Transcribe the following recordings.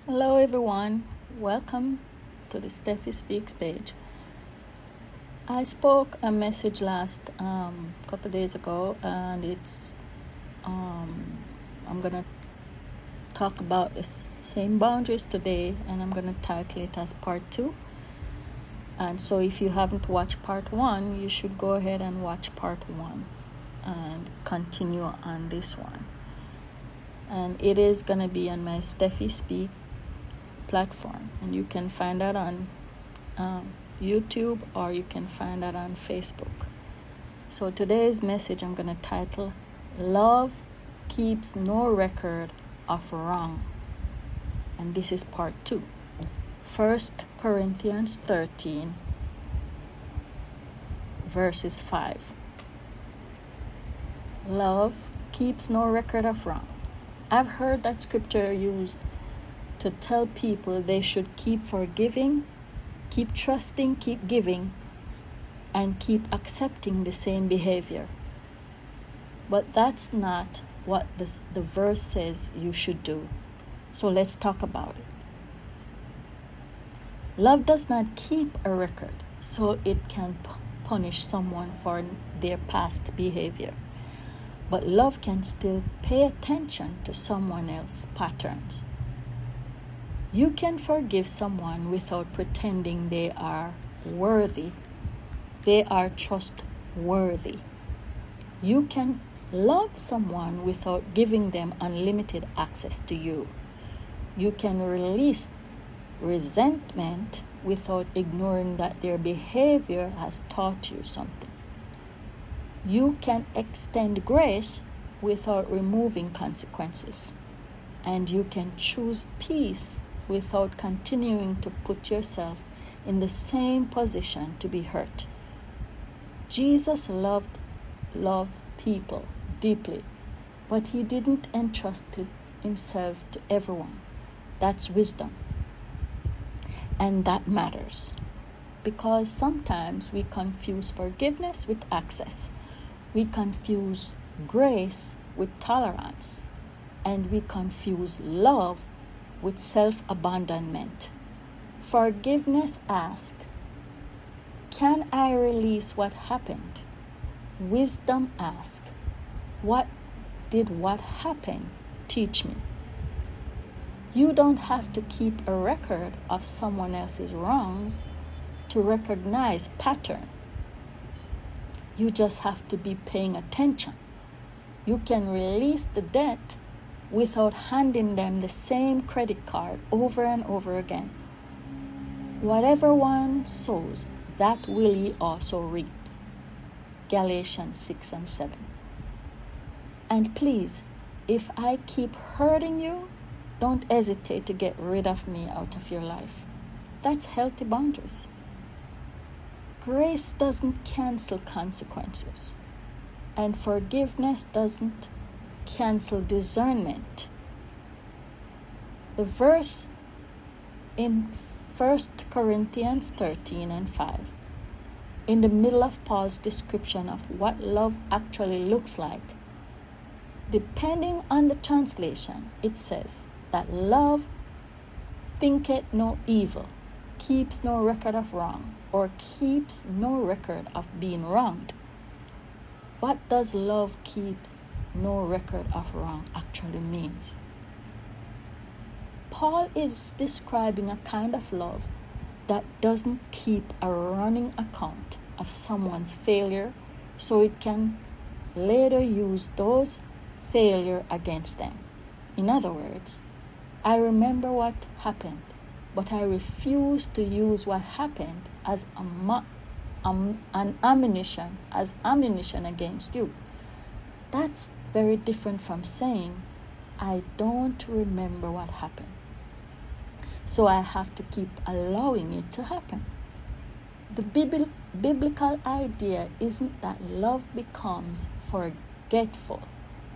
Hello, everyone. Welcome to the Steffi Speaks page. I spoke a message last couple days ago, and I'm gonna talk about the same boundaries today, and I'm gonna title it as part 2. And so, if you haven't watched part 1, you should go ahead and watch part 1 and continue on this one. And it is gonna be on my Steffi Speak platform, and you can find that on YouTube, or you can find that on Facebook. So today's message I'm going to title Love Keeps No Record of Wrong, and this is part 2. 1 Corinthians 13 verses 5. Love keeps no record of wrong. I've heard that scripture used to tell people they should keep forgiving, keep trusting, keep giving, and keep accepting the same behavior. But that's not what the verse says you should do. So let's talk about it. Love does not keep a record, so it can punish someone for their past behavior. But love can still pay attention to someone else's patterns. You can forgive someone without pretending they are worthy. They are trustworthy. You can love someone without giving them unlimited access to you. You can release resentment without ignoring that their behavior has taught you something. You can extend grace without removing consequences. And you can choose peace without continuing to put yourself in the same position to be hurt. Jesus loved people deeply, but he didn't entrust himself to everyone. That's wisdom. And that matters, because sometimes we confuse forgiveness with access. We confuse grace with tolerance, and we confuse love with self-abandonment. Forgiveness asks, can I release what happened? Wisdom asks, what happened teach me? You don't have to keep a record of someone else's wrongs to recognize pattern. You just have to be paying attention. You can release the debt without handing them the same credit card over and over again. Whatever one sows, that will he also reaps. Galatians 6 and 7. And please, if I keep hurting you, don't hesitate to get rid of me out of your life. That's healthy boundaries. Grace doesn't cancel consequences, and forgiveness doesn't cancel discernment. The verse in 1 Corinthians 13 and 5, in the middle of Paul's description of what love actually looks like, depending on the translation, it says that love thinketh no evil, keeps no record of wrong, or keeps no record of being wronged. What does love keeps no record of wrong actually means? Paul is describing a kind of love that doesn't keep a running account of someone's failure, so it can later use those failure against them. In other words, I remember what happened, but I refuse to use what happened as ammunition against you. That's very different from saying, I don't remember what happened, so I have to keep allowing it to happen. The biblical idea isn't that love becomes forgetful.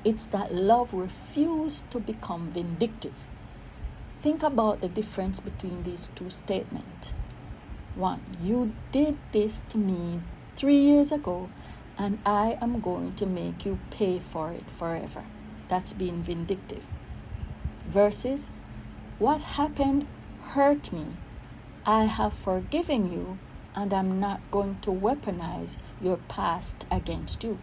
It's that love refuses to become vindictive. Think about the difference between these two statements. 1, you did this to me 3 years ago, and I am going to make you pay for it forever. That's being vindictive. Versus, What happened hurt me. I have forgiven you, and I'm not going to weaponize your past against you.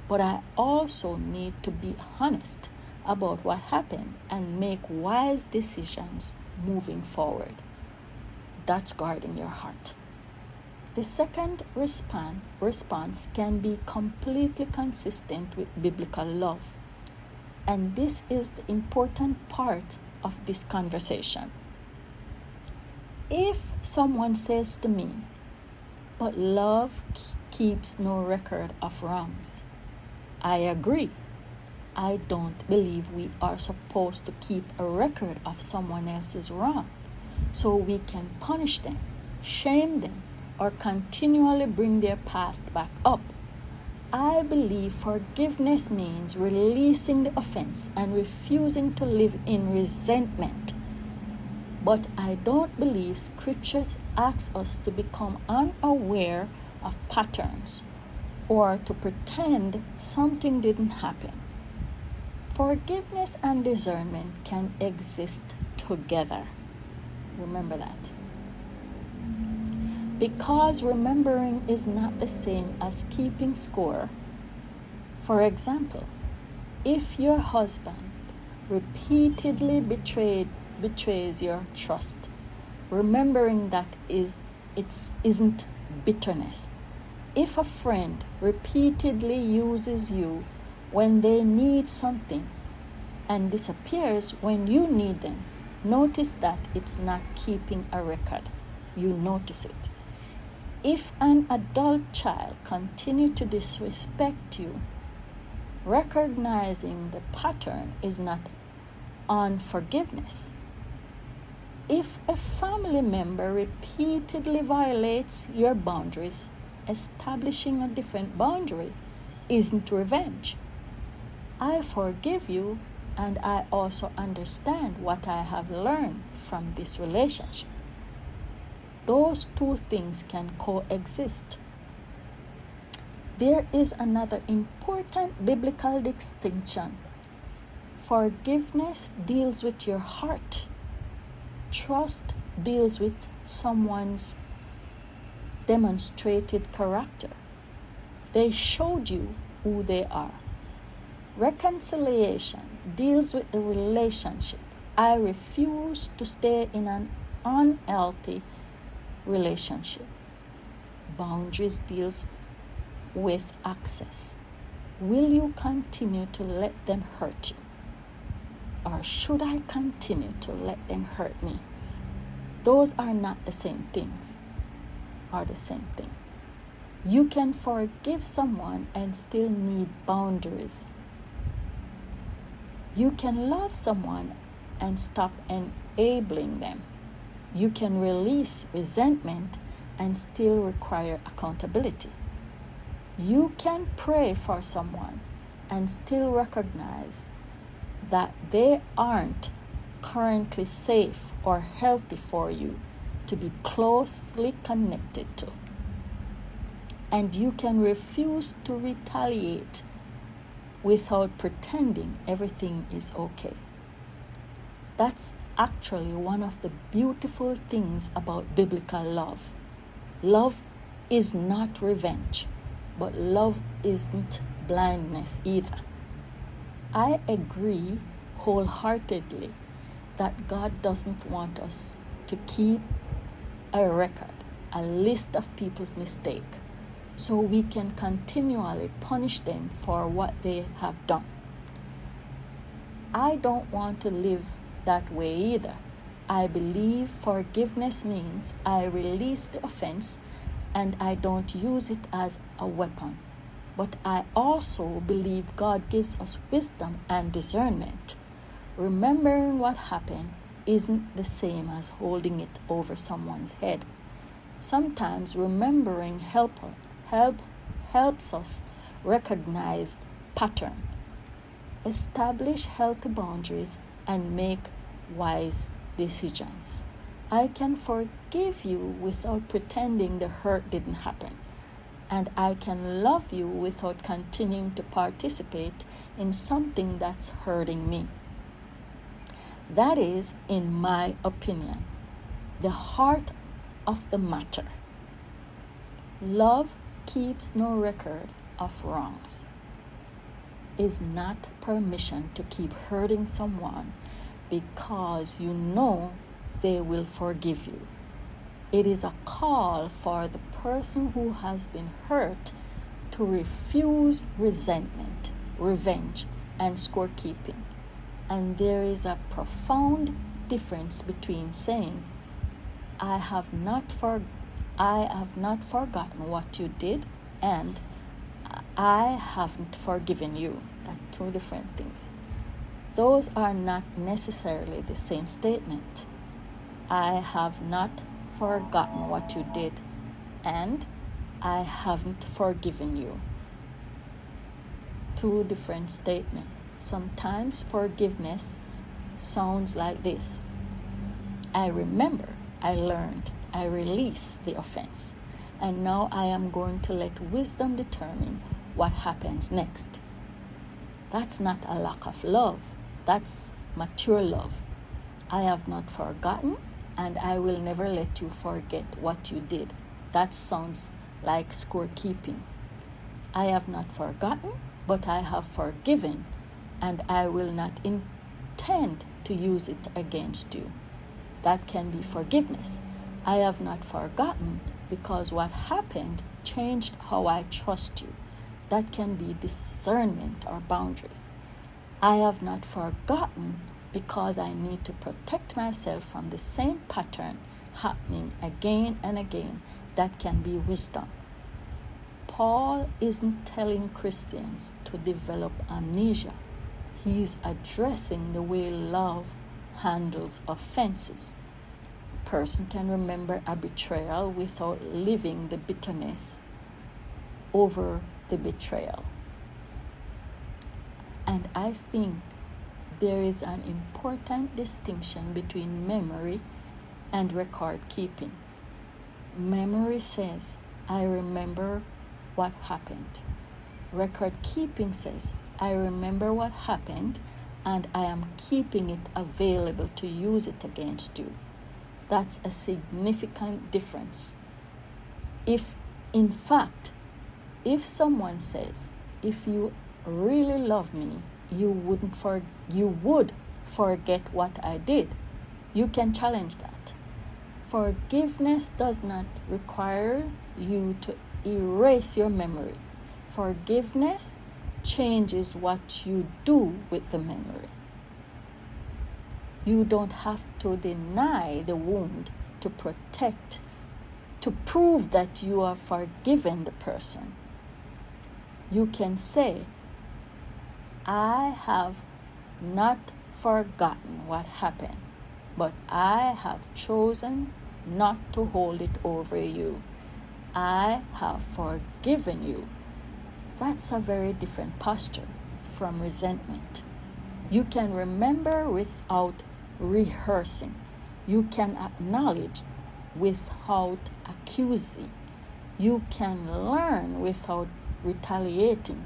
But I also need to be honest about what happened and make wise decisions moving forward. That's guarding your heart. The second response can be completely consistent with biblical love. And this is the important part of this conversation. If someone says to me, "But love keeps no record of wrongs," I agree. I don't believe we are supposed to keep a record of someone else's wrong so we can punish them, shame them, or continually bring their past back up. I believe forgiveness means releasing the offense and refusing to live in resentment. But I don't believe Scripture asks us to become unaware of patterns or to pretend something didn't happen. Forgiveness and discernment can exist together. Remember that. Because remembering is not the same as keeping score. For example, if your husband repeatedly betrays your trust, remembering that isn't bitterness. If a friend repeatedly uses you when they need something and disappears when you need them, notice that it's not keeping a record. You notice it. If an adult child continues to disrespect you, recognizing the pattern is not unforgiveness. If a family member repeatedly violates your boundaries, establishing a different boundary isn't revenge. I forgive you, and I also understand what I have learned from this relationship. Those two things can coexist. There is another important biblical distinction. Forgiveness deals with your heart. Trust deals with someone's demonstrated character. They showed you who they are. Reconciliation deals with the relationship. I refuse to stay in an unhealthy relationship. Boundaries deals with access. Will you continue to let them hurt you? Or should I continue to let them hurt me? Those are not the same things, are the same thing. You can forgive someone and still need boundaries. You can love someone and stop enabling them. You can release resentment and still require accountability. You can pray for someone and still recognize that they aren't currently safe or healthy for you to be closely connected to. And you can refuse to retaliate without pretending everything is okay. That's actually one of the beautiful things about biblical love. Love is not revenge, but love isn't blindness either. I agree wholeheartedly that God doesn't want us to keep a record, a list of people's mistakes, so we can continually punish them for what they have done. I don't want to live that way either. I believe forgiveness means I release the offense and I don't use it as a weapon. But I also believe God gives us wisdom and discernment. Remembering what happened isn't the same as holding it over someone's head. Sometimes remembering helps us recognize pattern, establish healthy boundaries, and make wise decisions. I can forgive you without pretending the hurt didn't happen. And I can love you without continuing to participate in something that's hurting me. That is, in my opinion, the heart of the matter. Love keeps no record of wrongs. Is not permission to keep hurting someone because you know they will forgive you. It is a call for the person who has been hurt to refuse resentment, revenge, and scorekeeping. And there is a profound difference between saying, I have not forgotten what you did, and I haven't forgiven you. That's two different things. Those are not necessarily the same statement. I have not forgotten what you did, and I haven't forgiven you. Two different statements. Sometimes forgiveness sounds like this: I remember, I learned, I released the offense, and now I am going to let wisdom determine what happens next. That's not a lack of love. That's mature love. I have not forgotten, and I will never let you forget what you did. That sounds like scorekeeping. I have not forgotten, but I have forgiven, and I will not intend to use it against you. That can be forgiveness. I have not forgotten because what happened changed how I trust you. That can be discernment or boundaries. I have not forgotten because I need to protect myself from the same pattern happening again and again. That can be wisdom. Paul isn't telling Christians to develop amnesia. He's addressing the way love handles offenses. A person can remember a betrayal without living the bitterness over the betrayal. And I think there is an important distinction between memory and record keeping. Memory says, I remember what happened. Record keeping says, I remember what happened and I am keeping it available to use it against you. That's a significant difference. If someone says, if you really love me, you would forget what I did, you can challenge that. Forgiveness does not require you to erase your memory. Forgiveness changes what you do with the memory. You don't have to deny the wound to prove that you are forgiven the person. You can say, I have not forgotten what happened, but I have chosen not to hold it over you. I have forgiven you. That's a very different posture from resentment. You can remember without rehearsing. You can acknowledge without accusing. You can learn without retaliating.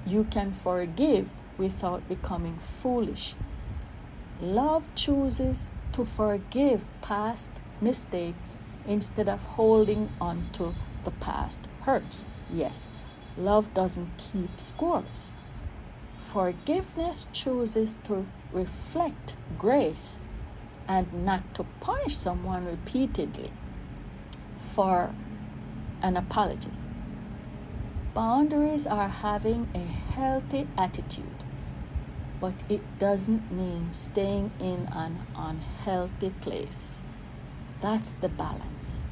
You can forgive without becoming foolish. Love chooses to forgive past mistakes instead of holding on to the past hurts. Yes, love doesn't keep scores. Forgiveness chooses to reflect grace and not to punish someone repeatedly for an apology. Boundaries are having a healthy attitude, but it doesn't mean staying in an unhealthy place. That's the balance.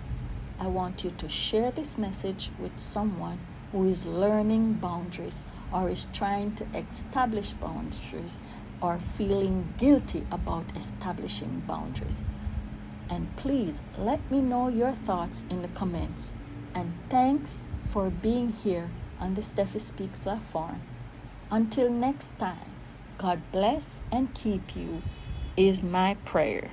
I want you to share this message with someone who is learning boundaries or is trying to establish boundaries or feeling guilty about establishing boundaries. And please let me know your thoughts in the comments. And thanks for being here on the Steffi Speaks platform. Until next time, God bless and keep you is my prayer.